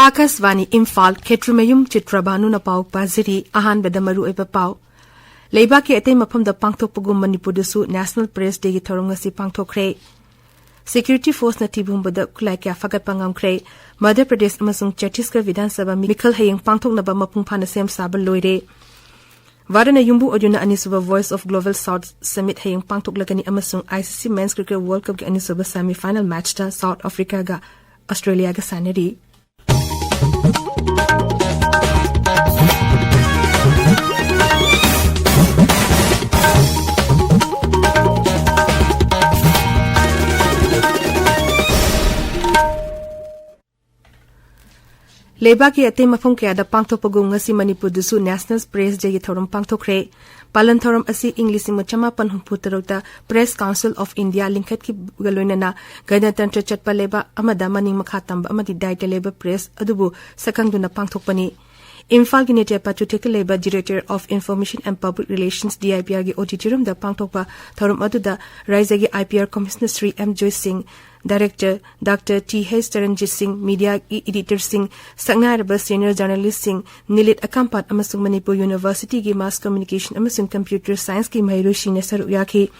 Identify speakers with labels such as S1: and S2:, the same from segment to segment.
S1: Akasvani Imphal Chitrabhanu Chitrabhanu na pau paziri ahan bedamaru eba pau. Leiba ki atay mapam da pangtok pagum Manipur dasu National Press Day ki thorong si pangtok kre. Security Force na tibum bada kulay kya fagat pangam kre. Madhya Pradesh amasung Chhattisgarh Vidhan Sabha Mikhal hayang pangtok na ba mapung panasem sabal loire. Vada na yumbu oduna anisuba Voice of Global South Summit hayang pangtok lagani amasung ICC Men's Cricket World Cup ki anisuba semi-final match ta South Africa ga Australia ga sanari. Leiba ki atay mafong kaya da pangtok pagong nga si Manipur dusu National Press Day ki thorom pangtok re. Palan thorom asi English mo chama panhumputaro ta Press Council of India lingkat ki galoy na ganatantra chatpa leba amada maning makhatamba amati daita leba press adubu sakang duna pangtok pani. Imphal ki nitya patutek leba Director of Information and Public Relations DIPR ki auditorium da pangtok pa thorom adu da Raisa ki IPR Commissioner Sri M. Joy Singh, Director Dr. T. H. Taranjit Singh, Media Editor Singh, Sangnaraba Senior Journalist Singh, Nilit Akampat amasung Manipur University ki Mass Communication amasung Computer Science ki Mahirushin na saruyaki.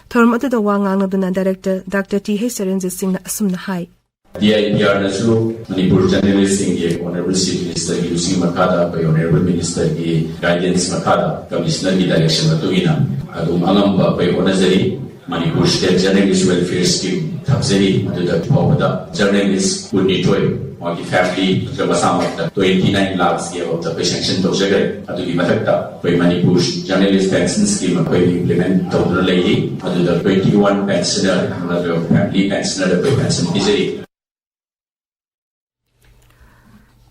S1: Thorom atu da wangang na duna Director Dr. T. H. Taranjit Singh na asum na hai.
S2: DIPR nasu Manipur Journalist Singh ye Honorable Chief Minister ki Lucy Makada by Honorable Minister ki Guidance Makada Commissioner ki Direction matugina adum angamba by Honazari Manipur State Journalist Welfare Scheme Thapsari Maduda Pawada Journalist Punitoy or the family Trabasamata 29 lakhs year of the sanction to Jagar Adu Matakta by Manipur Journalist Pension Scheme by implement Total Lady Maduda 21 pensioner another family pensioner by pension misery.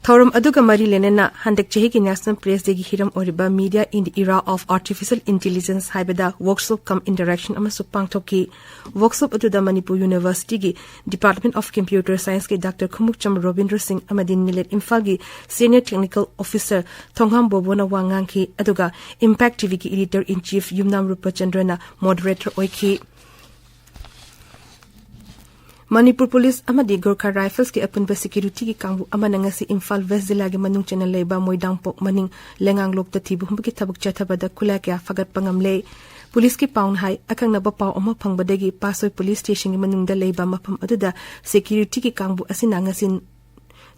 S1: Thorom aduga mari lenena handak chehi ki National Press Day ki hiram oriba Media in the Era of Artificial Intelligence haibada workshop come interaction amasu pangtok ki workshop aduda Manipur University ki Department of Computer Science ki Dr. Khumukcham Robindra Singh amadin Nilet Imphal ki Senior Technical Officer Thongham Bobona Wangang ki aduga Impact TV ki Editor in Chief Yumnam Rupachandra Moderator oiki. Manipur Police amadi Gorkha Rifles ki apunba security ki kangbu amana nga si Imphal West Zilla ki manung channel leiba moidang pok maning lengang lok ta thibu humba ki thabuk chathabada kula kya fagat pangamle police ki paun hai akang na ba paw ama phangbadagi Pasoi Police Station ki manung da leiba mafam aduda security ki kangbu asina nga sin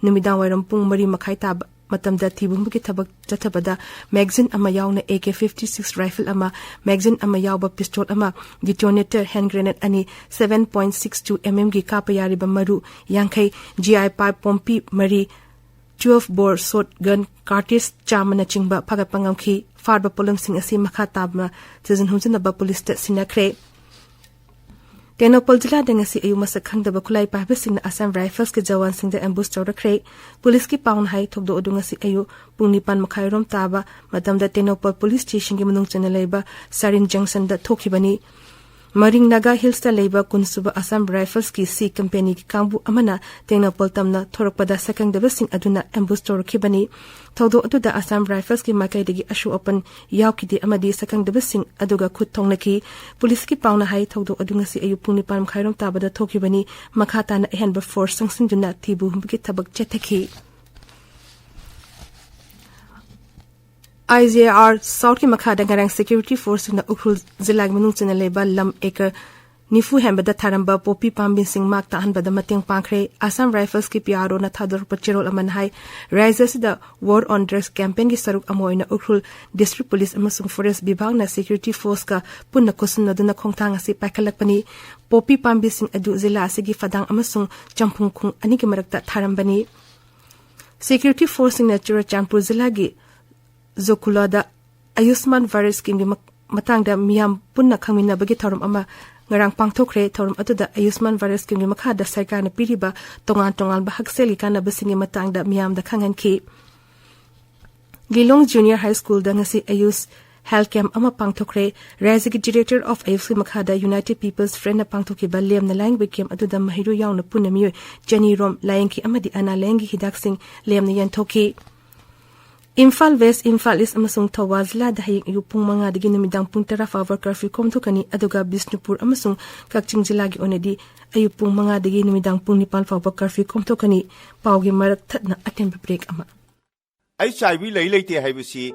S1: numidang wairam pung mari makhai tab matam da thibum ki thabak chathabada magazine ama yauna AK-56 rifle ama magazine ama yawba pistol ama detonator hand grenade ani 7.62 mm ki kapayari ba maru yankai GI pipe pompi mari 12 bore shot gun cartridge chamana chingba phagat pangam khi farba polum sing asi makha tabma chizin humjana ba police ta sinakre Tenopal Jilla dengasi ayu masakhang da bakulai pahbe sing na Assam Rifles ke jawan sing da ambush chawra kre police ki paun hai thokdo odunga si ayu pungnipan makhairom taba madam da Tenopal Police Station ki manung chana leiba Sarin Junction da thokibani Maring Naga Hills ta leiba kunsuba Assam Rifles ki C company ki kangbu amana Tenopal tamna thorokpada sakang da sing aduna ambush chawra kibani thokdo adu da Assam Rifles ki makai degi ashu open yaw ki de amadi sakang da sing aduga khut thongna ki police ki pauna hai thokdo adunga si ayu pungnipan khairom tabada thokibani makhata na ehenba force sangsing duna thibu humki thabak chethaki IJR South ki makhada garang security force na ukhul zilla manung chana leba lam ekar nifu hembada tharamba popi pambin sing mak ta hanbada mateng pangkhre Assam Rifles ki PRO na thador pachirol aman hai rises the war on drugs campaign ki saruk amoina ukhul district police amasung forest bibhag na security force ka punna kosun naduna khongthang asi pakalak pani popi pambi sing adu zilla asigi fadang amasung champung khung ani ki marakta tharambani security force in nature champur zilla gi Zokula da Ayushman Virus Scheme matang da miyam punna khangmina bagi thorum ama ngarang pangthokre thorum atuda Ayushman Virus Scheme makha da sarkar na piriba tongan ba hakseli kana basingi matang da miyam da khangan ki Gilong Junior High School da ngasi Ayush Health Camp ama pangthokre Razigi Director of Ayush makha da United People's Friend na pangthoki ba lem na language camp atuda mahiru yaw na punami Jenny Rom layenki amadi ana lengi hidak sing lem na yan thoki Imphal West, Imphal East amasung Thawal Zila da hayeng ayu pung mga digi namidang pung tara favor curfew komthokani aduga Bishnupur amasung Kakching Zila gi onedi ayu pung mga digi namidang pung nipal favor curfew komthokani pawgi marak thatna atem break ama
S3: HIV lei leite haibasi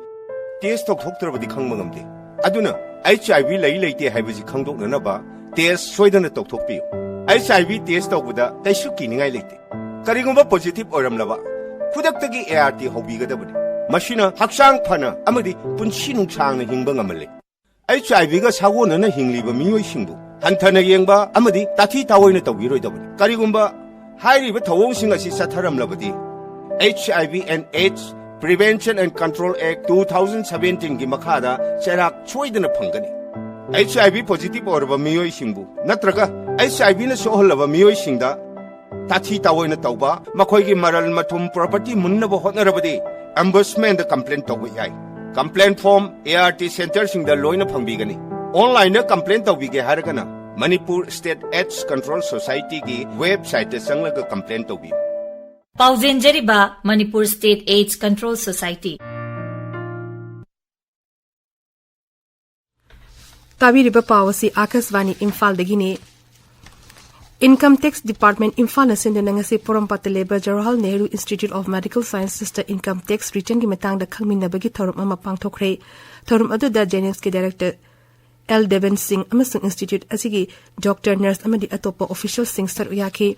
S3: test thoktrabadi khangma ngamde aduna HIV lei leite haibasi khangdokna ba test soidana tokthokpiu HIV test tawbuda kaisu kiningai leite karigumba positive oramlaba kudaktagi ART hobigadabani machina haksang phana amadi punsi nungsangna hingba ngamale HIV ga sagona hingliba miyoi singbu hanthana yengba amadi tathi tawoina tawbiroidabani karigumba hairiba thawong sing asi satharamlabadi HIV and AIDS Prevention and Control Act 2017 gi makhada cherak choidana phangani HIV positive orba miyoi singbu natraga HIV na soholaba miyoi singda tathi tawoina tawba makhoi gi maral mathum property munnaba hotnarabadi ombudsman the complaint to yai complaint form ART center sing the loina phangbigani online na complaint to bige haragana Manipur State AIDS Control Society ki website sanglaga complaint to bi
S4: Pauzenjariba Manipur State AIDS Control Society
S1: Tabiriba Pawasi Akasvani Imphal dagini Income Tax Department Imphal na sindangasi Porampathaleba Jawaharlal Nehru Institute of Medical Science Sister Income Tax Return gi matangda khangminabagi thorum ama pangthokre thorum adu da Jennings ki director L Devan Singh amasung institute asigi doctor nurse amadi atopa official sing sar uyaki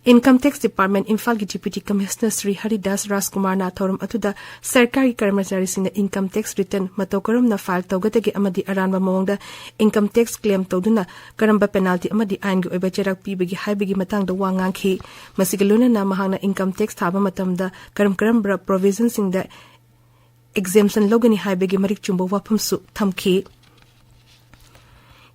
S1: Income Tax Department Imphal gi Deputy Commissioner Sri Haridas Rajkumar na thorum atu da sarkari karmachari sing na income tax return matokaram na file tawgatagi amadi aranba mawngda income tax claim tawduna karamba penalty amadi ain gi oiba cherak pibagi haibagi matangda wangangki masigaluna na mahangna income tax thaba matamda karam provisions sing da exemption logani haibagi marik chumbo waphamsu thamki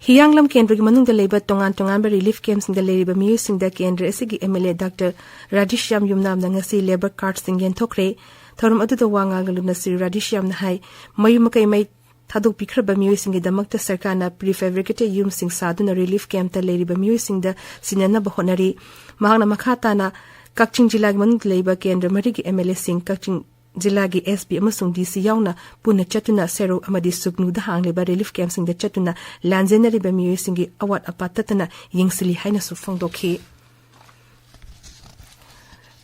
S1: Hiyanglam Kendra gi manung da labor tongan ba relief camps sing da labor miyu sing da Kendra asigi MLA Dr. Radishyam Yumnam na ngasi labor card sing yen thokre thorum adu da wanga galuna Sri Radishyam na hai mayu makai mai thaduk pikhra miyu sing da makta sarkar na prefabricated yum sing saduna relief camp ta labor miyu sing da sinana ba honari mahangna makhata na Kakching Jila gi manung labor Kendra marigi MLA sing Kakching Jila gi SP amasung DC yauna puna chatuna sero amadi sugnu da hangleba relief camp sing da chatuna lanzenari ba miyu singi awat apatatana yingsili haina su fangdokhi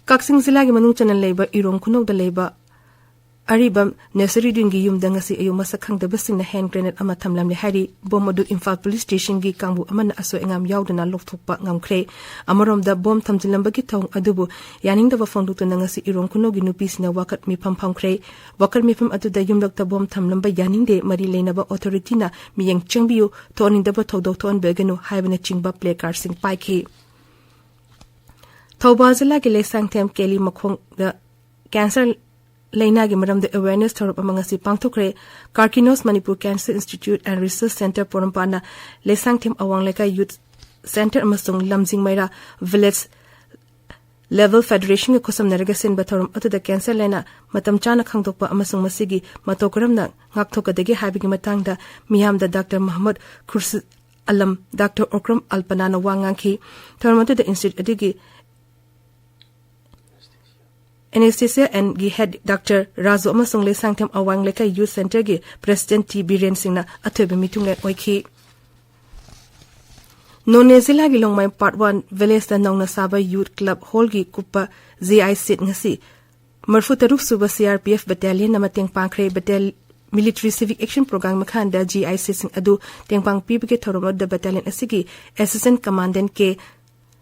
S1: Kakching Jila gi manung channel leba irong kunok da leba Aribam nursery dingi yum dangasi ayu masakhang da basing na hand grenade ama thamlam le hari bomodu Imphal police station gi kangbu amana aso engam yaudana lokthokpa ngamkhre amarom da bom thamjilamba gi thong adubu yaning da ba phondu to nangasi irong kuno gi nupi sina wakat mi phamkhre wakat mi pham adu da yumlak da bom thamlamba yaning de mari leina ba authority na miyeng changbiu toning da ba thodok thon beganu haibana chingba play card sing paiki Thobazila gi lesang them keli makhong da cancer Laina gi maram the awareness thorop amangasi pangthokre Karkinos Manipur Cancer Institute and Research Center Porampana lesang them awang leka youth center amasung lamjing maira village level federation ge kosam naraga sen bathorum atu da cancer lena matam chana khangdokpa amasung masigi matokaram na ngakthoka dege habigi matang da miyam da Dr. Muhammad Khurshid Alam Dr. Okram Alpana na wangangki thorum atu da institute adigi Anesthesia and gi head Dr. Razu amasung le sangtem awang leka youth center gi president T Biren Singh na athobe meeting le oikhi Nonezila gi longmai part 1 village da nongna saba youth club hall gi kupa GI sit ngasi marfu taruk suba CRPF battalion na mateng pangkhre military civic action program makhan da GI sing adu tengpang pibge thorom da battalion asigi assistant commandant ke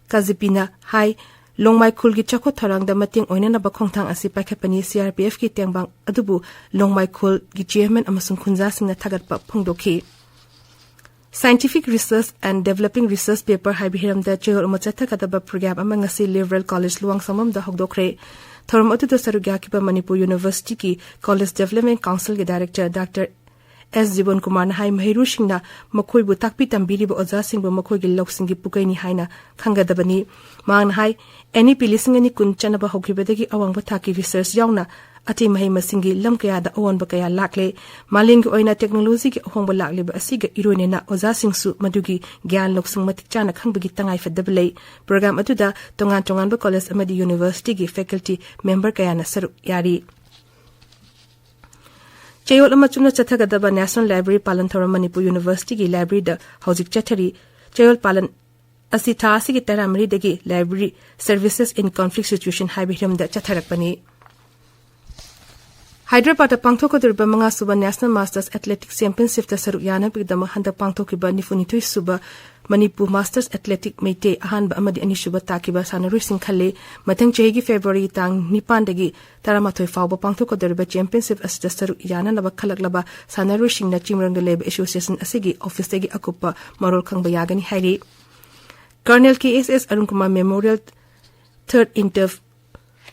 S1: Kazipina High Longmai Khul gi chakho tharang da mating oina na bakhongthang asi pakhapani CRPF ki tengbang adubu Longmai Khul gi chairman amasung khunja singna thagat pa phongdokhi Scientific Research and Developing Research Paper Haibiram da chehor umachatha kadaba program amangasi Liberal College Luang Samam da hokdokre thorum atu da sarugya ki pa Manipur University ki College Development Council ge director Dr. S. Jibon Kumar na hai Mahiru Singna makhoi bu takpi tambiri bu oja sing bu makhoi gi lok sing gi pukai ni haina khangadabani mang hai any pilising ani kun chana ba hokibedagi awang ba thaki research yauna ati mahai masingi lam kaya da awon ba kaya lakle maling gi oina technology gi hong ba lakle ba asiga irone na oja sing su madugi gyan lok sing matik chana khangbagi tangai fadable program atu da tongan ba college amadi university gi faculty member kaya na saru yari Chayol amachuna chathagadaba National Library Palanthora Manipur University gi library da hojik chathari Chayol Palan asi tha asigi taramari dagi library services in conflict situation haibiram da chatharakpani. Hyderabad pangthokodurba manga suba National Masters Athletics Championship ta saruk yana bigdama handa pangthokiba nifunitui suba Manipur Masters Athletic Meite ahanba amadi ani suba takiba sanarui singkhalle mathang chehigi February tang 9 dagi 13 fawba pangthokodurba championship asida saruk yana naba khalaklaba sanarui singna chimrangda leba association asigi office dagi akupa marol khangba yagani hairi. Colonel KSS Arun Kumar Memorial Third Inter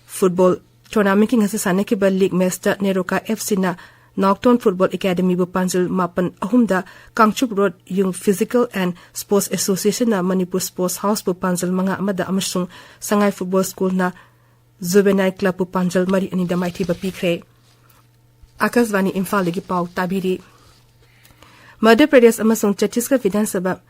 S1: Football Tournament king hasa sanaki ba league master Neroka FC na Nocturne Football Academy bu Panjul Mapan ahumda Kangchup Road yung Physical and Sports Association na Manipur Sports House bu Panjul mga amada amasung Sangai Football School na Juvenile Club bu Panjul mari ani da maiti ba pikre. Akasvani Imphal lagi pau tabiri. Madhya Pradesh amasung Chhattisgarh Vidhan Sabha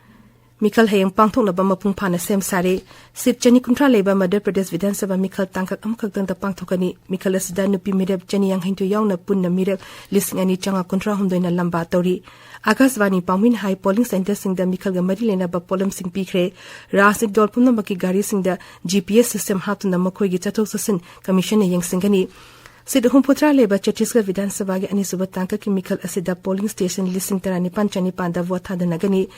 S1: Mikhal hayang pangthok na ba mapung phana sem sare sit chani kuntra leba Madhya Pradesh Vidhan Sabha Mikhal tangkak amkhak dang da pangthokani Mikhal asida nupi mireb chani yang hintu yaung na punna mireb lising ani changa kuntra humdoi na lamba tori Akasvani Pawmin High Polling Center sing da Mikhal ga mari lena ba polam sing pikre rasik dol punna maki gari sing da GPS system hatu na makhoi gi chathok sasin commission yang singani Sid humputra leba Chhattisgarh Vidhan Sabha ge ani suba tangkak ki Mikhal asida polling station lising tarani panchani panda vote hada nagani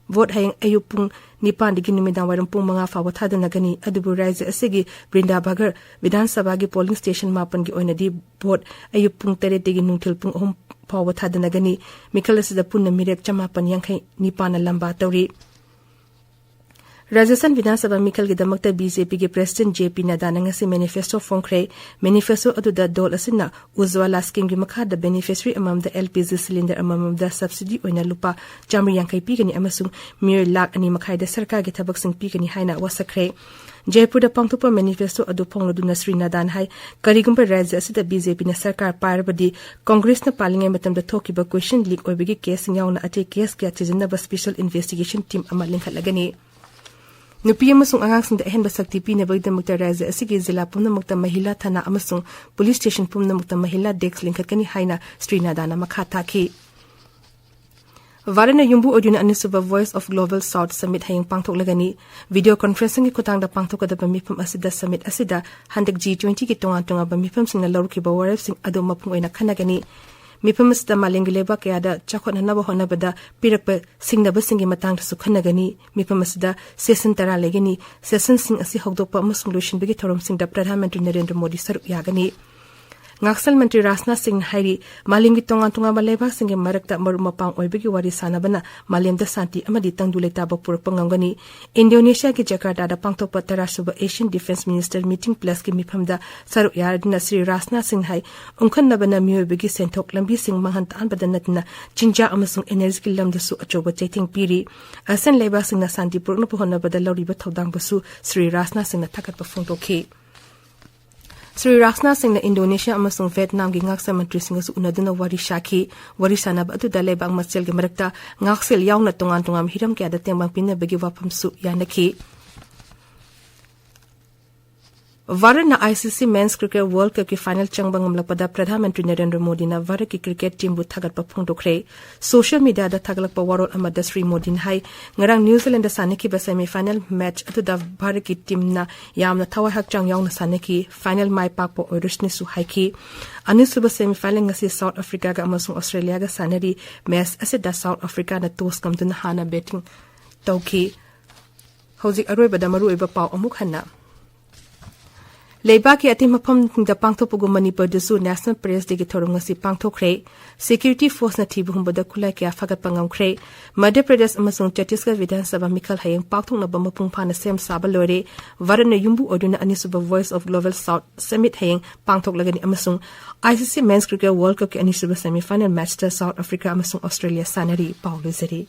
S1: vote hayang ayupung nipan digi numidang waram pung mga fa wathada nagani adubu raise asigi Brinda Bagar Vidhan Sabha gi polling station mapan gi oina di vote ayupung tere digi nungtil pung hum fa wathada nagani Mikhal asida punna mirek chamapan yangkai nipana lamba tawri Rajasthan Vidhan Sabha Mikhal gi damakta BJP gi President JP Nadda ngasi manifesto phongkre manifesto aduda dol asina Ujwala scheme gi makha da beneficiary amam da LPG cylinder amam da subsidy oina lupa jamri yangkai pigani amasung mir lak ani makhai da sarkar gi thabak sing pigani haina wasakre Jaipur da pangthupa manifesto adu phonglodu Nasri Nadan hai karigumba rajya asida BJP na sarkar parabadi Congress na palingai matam da thokiba question leak oibigi case yauna ate case kya chijna ba special investigation team ama linkhalagani Nupi amasung angangsing da ehenba sakti pinabay da mukta raza asigi zila pumna mukta mahila thana amasung police station pumna mukta mahila dex linkat kani haina Srinadana makhataki. Varana yumbu audio anisuba Voice of Global South Summit hayang pangthok lagani video conferencing ki kutang da pangthok da bamipam asida summit asida handak G20 ki tonga bamipam sing na lawki ba warep sing ado mapung oina khanagani Mipam asida malengileba kaya da chakot na hona bada pirakpa singnaba singi matang su khanagani mipam asida session tara legani session sing asi hokdokpa amasung lotion bigi thorom sing da Pradhan Mantri Narendra Modi saruk yagani Ngaksal Mantri Rasna Singh hairi malingi tonga baleba singi marakta marumapang oibigi wari sanabana malemda santi amadi tangduleta ba purak ngangani Indonesia ki Jakarta da pangtokpa tarasuba Asian Defense Minister meeting plus ki miphamda saruk yardina Sri Rasna Singh hai ungkhan nabana miyoibigi senthok lambi sing mahantan badanatna chinja amasung energy ki lamda su achoba chaiting piri asan leba sing na santi purak na pohona badalauri ba thodang basu Sri Rasna Singh na thakat pa phongtokhi Sri Rasna Singh na Indonesia amasung Vietnam gi ngaksa mantri sing su unaduna wari shaki wari sanab atu dale bang masel gi marakta ngaksel yauna tongan hiram kya da tembang pinna bagi wapam su yanaki Varana ICC Men's Cricket World Cup ki final changbang amlapada Pradhan Mantri Narendra Modi na Varak ki cricket team bu thagat pa phongdokre social media da thaglak pa warol amada Sri Modi hai ngarang New Zealand da sanaki ba semi final match atu da Bharat ki team na yamna thawai hak chang yaung na sanaki final mai pak po oirishni su haiki anisu ba semi final ngasi South Africa ga amasung Australia ga sanari match asida South Africa na toss kam dun hana betting tauki hozik aroi ba da maru iba pau amuk hanna Leiba ki ati mapam da pangthopugu Manipur desu National Press Day ki thorong si pangthokre security force na thibu humbada kulai kya fagat pangamkre Madhya Pradesh amasung Chhattisgarh Vidhan Sabha Mikhal hayang pangthok na bamapung phana sem sabalore varana yumbu oduna anisuba Voice of Global South Summit hayang pangthok lagani amasung ICC Men's Cricket World Cup ki anisuba semi final match ta South Africa amasung Australia sanari Paulo Zeri